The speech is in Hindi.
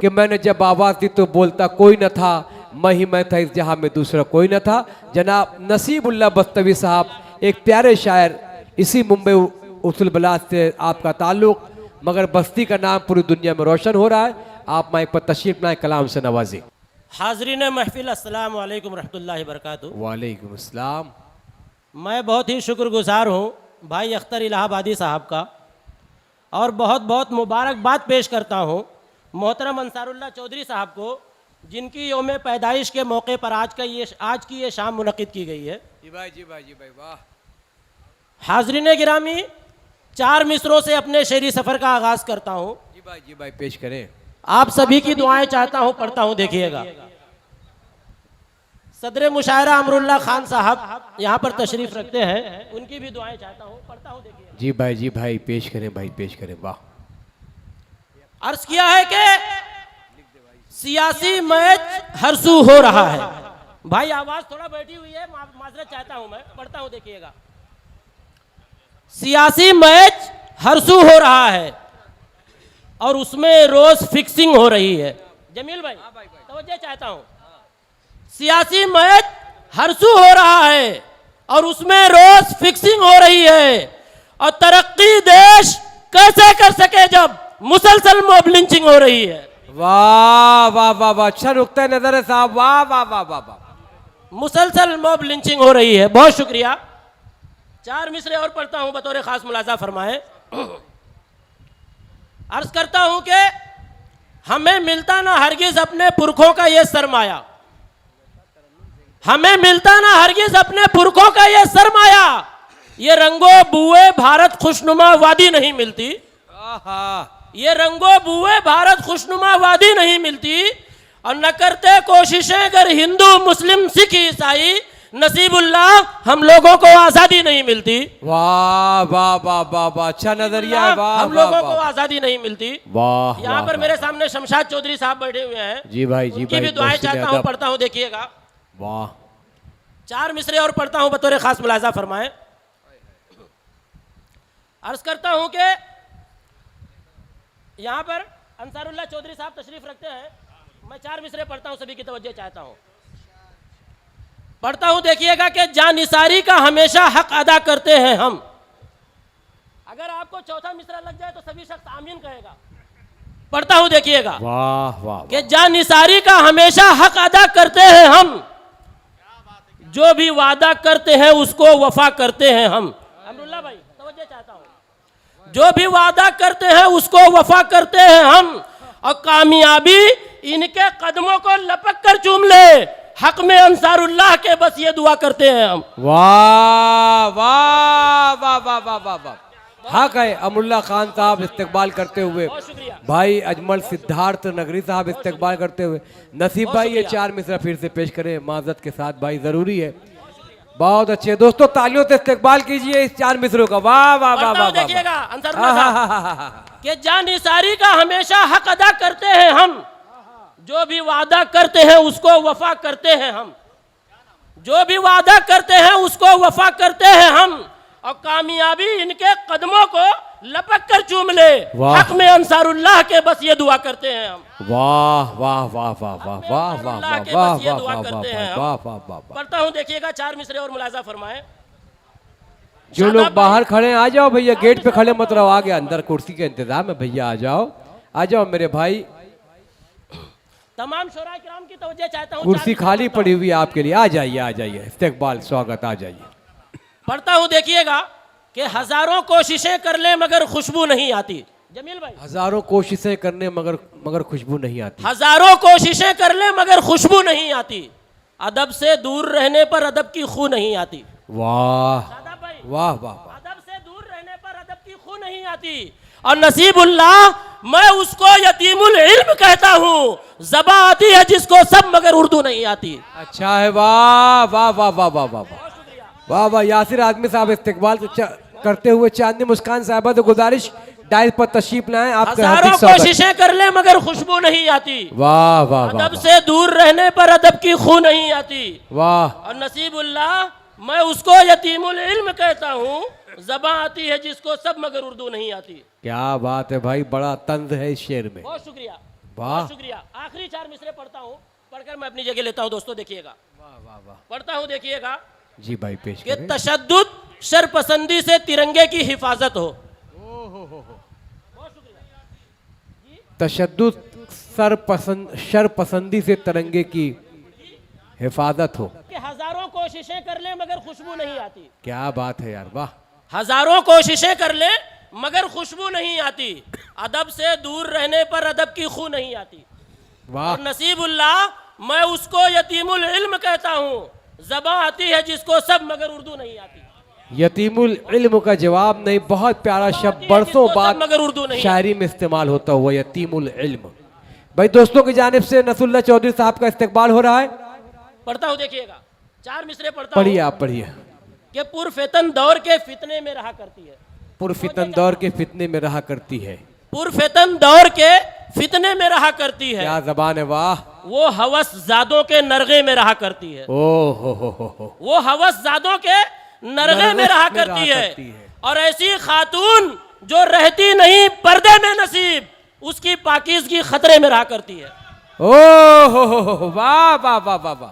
कि मैंने जब आवाज़ दी तो बोलता कोई न था, मैं था इस जहां में दूसरा कोई न था। जनाब नसीबुल्लाह बस्तवी साहब, एक प्यारे शायर, इसी मुंबई उसूल बलाद से आपका ताल्लुक़, मगर बस्ती का नाम पूरी दुनिया में रोशन हो रहा है। आप माइक पर तशरीफ लाएं, कलाम से नवाजी। हाज़रीन महफिल, अस्सलाम वालेकुम रहमतुल्लाहि बरकातुहू। वालेकुम अस्सलाम। मैं बहुत ही शुक्रगुजार हूँ भाई अख्तर इलाहाबादी साहब का, और बहुत बहुत मुबारकबाद पेश करता हूँ मोहतरम अंसारुल्लाह चौधरी साहब को, जिनकी योम पैदाइश के मौके पर आज की ये शाम मुनक़िद की गई है। जी भाई, जी भाई, जी भाई, वाह। हाज़रीन गिरामी, 4 मिसरों से अपने शेरी सफ़र का आगाज़ करता हूँ। जी भाई, जी भाई, पेश करें। आप सभी की दुआएं चाहता हूँ, पढ़ता हूँ, देखिएगा। सदर मुशायरा अमरुल्लाह खान साहब यहाँ पर तशरीफ रखते हैं, उनकी भी दुआएं चाहता हूँ, पढ़ता हूँ, देखिएगा। जी भाई, जी भाई, पेश करें भाई, पेश करें। वाह। अर्ज किया है कि सियासी मैच हरसू हो रहा है। भाई आवाज थोड़ा बैठी हुई है, माजरत चाहता हूं, मैं पढ़ता हूं, देखिएगा। सियासी मैच हरसू हो रहा है और उसमें रोज फिक्सिंग हो रही है। जमील भाई तवज्जो चाहता हूं। सियासी मैच हरसू हो रहा है और उसमें रोज फिक्सिंग हो रही है, और तरक्की देश कैसे कर सके जब मुसलसल मॉब लिंचिंग हो रही है। वाह वाह वाह वाह, अच्छा नुक्ता नजर है साहब, वाह वाह वाह वाह वाह। मुसलसल मॉब लिंचिंग हो रही है। बहुत शुक्रिया। 4 मिसरे और पढ़ता हूं, बतौर खास मुलाजा फरमाए। अर्ज करता हूं कि हमें मिलता ना हरगिज अपने पुरखों का ये सरमाया, हमें मिलता ना हरगिज अपने पुरखों का ये सरमाया, ये रंगो बुए भारत खुशनुमा वादी नहीं मिलती, ये रंगो बुए भारत खुशनुमा वादी नहीं मिलती, और न करते कोशिशें अगर हिंदू मुस्लिम सिख ईसाई, नसीबुल्लाह हम लोगों को आजादी नहीं मिलती। वाह वाह वाह वाह वाह, अच्छा नजरिया है, वाह। हम लोगों को आजादी नहीं मिलती। वाह। यहाँ पर मेरे सामने शमशाद चौधरी साहब बैठे हुए हैं। जी भाई, जी उनकी भाई, भी दुआएं चाहता हूँ, पढ़ता हूँ, देखिएगा। वाह। 4 मिसरे और पढ़ता हूँ, बतौर खास मुलाजा फरमाए। अर्ज करता हूँ कि यहाँ पर अंसारुल्लाह चौधरी साहब तशरीफ रखते हैं। मैं 4 मिसरे पढ़ता हूँ, सभी की तवज्जो चाहता हूँ, पढ़ता हूँ, देखिएगा कि जानिसारी का हमेशा हक अदा करते हैं हम। अगर आपको चौथा मिसरा लग जाए तो सभी शख्स आमीन कहेगा। पढ़ता हूँ, देखिएगा। वाह वाह। कि जानिसारी का हमेशा हक अदा करते हैं हम, जो भी वादा करते हैं उसको वफा करते हैं हम। अमरुल्लाह भाई तवज्जो चाहता हूँ। जो भी वादा करते हैं उसको वफा करते हैं हम, और कामयाबी इनके कदमों को लपक कर चूम ले, हक में अंसारुल्लाह के बस ये दुआ करते हैं हम। वाह वाह वाह वाह वाह वाह वाह। हक है। अमरुल्लाह खान साहब इस्तकबाल करते हुए, भाई अजमल सिद्धार्थ नगरी साहब इस्तकबाल करते हुए, नसीब भाई ये 4 मिसरा फिर से पेश करें माजरत के साथ भाई, जरूरी है। बहुत अच्छे दोस्तों, तालियों से इस्तकबाल कीजिए इस 4 मिसरों का। वाह वाह वाह वाह। देखिएगा अंसारुल्लाह कि जानिसारी का हमेशा हक अदा करते हैं हम, जो भी वादा करते हैं उसको वफा करते हैं हम, जो भी वादा करते हैं उसको वफा करते हैं हम, और कामयाबी इनके कदमों को लपक कर चूम ले, हक में अंसारुल्लाह के बस ये दुआ करते हैं हम। वाह वाह वाह वाह वाह वाह वाह वाह वाह वाह वाह वाह वाह। पढ़ता हूँ, देखिएगा। 4 मिसरे और मुलाजा फरमाए। जो लोग बाहर खड़े आ जाओ भैया, गेट पे खड़े मत रहो, आगे अंदर कुर्सी के इंतजाम है भैया, आ जाओ आ जाओ मेरे भाई। तमाम शोरा किराम की तवज्जो चाहता हूँ। कुर्सी खाली पड़ी हुई है आपके लिए, आ जाइए आ जाइए, इस्तकबाल स्वागत, आ जाइए। पढ़ता हूँ, देखिएगा कि हजारों कोशिशें कर ले मगर खुशबू नहीं आती। जमील भाई हजारों कोशिशें करने मगर खुशबू नहीं आती। हजारों कोशिशें कर ले मगर खुशबू नहीं आती, अदब से दूर रहने पर अदब की खू नहीं आती। वाह वाह वाह। अदब से दूर रहने पर अदब की खू नहीं आती, और नसीबुल्लाह मैं उसको यतीमुल इल्म कहता हूँ, ज़बान आती है जिसको सब मगर उर्दू नहीं आती। अच्छा है। वाह वाह वाह वाह वाह वाह वाह वाह। यासिर आदमी साहब इस्तकबाल करते हुए चांदनी मुस्कान साहबा से गुजारिश, डायल पर तशरीफ लाएं। आपके हजारों कोशिशें कर ले मगर खुशबू नहीं आती। वाह वाह। अदब से दूर रहने पर अदब की खू नहीं आती। वाह। और नसीबुल्लाह मैं उसको यतीमुल इल्म कहता हूँ, ज़बान आती है जिसको सब मगर उर्दू नहीं आती। क्या बात है भाई, बड़ा तंज है इस शेर में। बहुत शुक्रिया। वाह शुक्रिया। आखिरी 4 मिसरे पढ़ता हूँ, पढ़कर मैं अपनी जगह लेता हूँ। दोस्तों देखिएगा, वाह वाह वाह। पढ़ता हूँ, देखिएगा जी भाई पेश कि करें। तशद्दुद शरपसंदी से तिरंगे की हिफाजत हो। तशद्दुद शरपसंदी से तिरंगे की हिफाजत हो। कि हजारों कोशिशें कर ले मगर खुशबू नहीं आती। क्या बात है यार, वाह। हजारों कोशिशें कर ले मगर खुशबू नहीं आती। अदब से दूर रहने पर अदब की खू नहीं आती। वाह और नसीबुल्लाह, मैं उसको यतीमुल इल्म कहता हूँ, ज़बां आती है जिसको सब मगर उर्दू नहीं आती। यतीमुल इल्म का जवाब नहीं, बहुत प्यारा शब्द, बरसों बाद मगर उर्दू नहीं शायरी में इस्तेमाल होता हुआ यतीमुल इल्म। भाई दोस्तों की जानिब से नसरुल्लाह चौधरी साहब का इस्तकबाल हो रहा है। पढ़ता हूँ, देखिएगा 4 मिसरे पढ़ता हूँ। पढ़िए आप पढ़िए। कि पुरफितन दौर के फितने में रहा करती है। पुरफितन दौर के फितने में रहा करती है। पुरफितन दौर के फितने में रहा करती है। क्या जबान है, वाह। वो हवस जादों के नरगे में रहा करती है। ओ हो। वो हवस जादों के नरगे में रहा करती है। और ऐसी खातून जो रहती नहीं पर्दे में नसीब, उसकी पाकीज़गी खतरे में रहा करती है। ओ हो, वाह वाह वाह वाह वाह।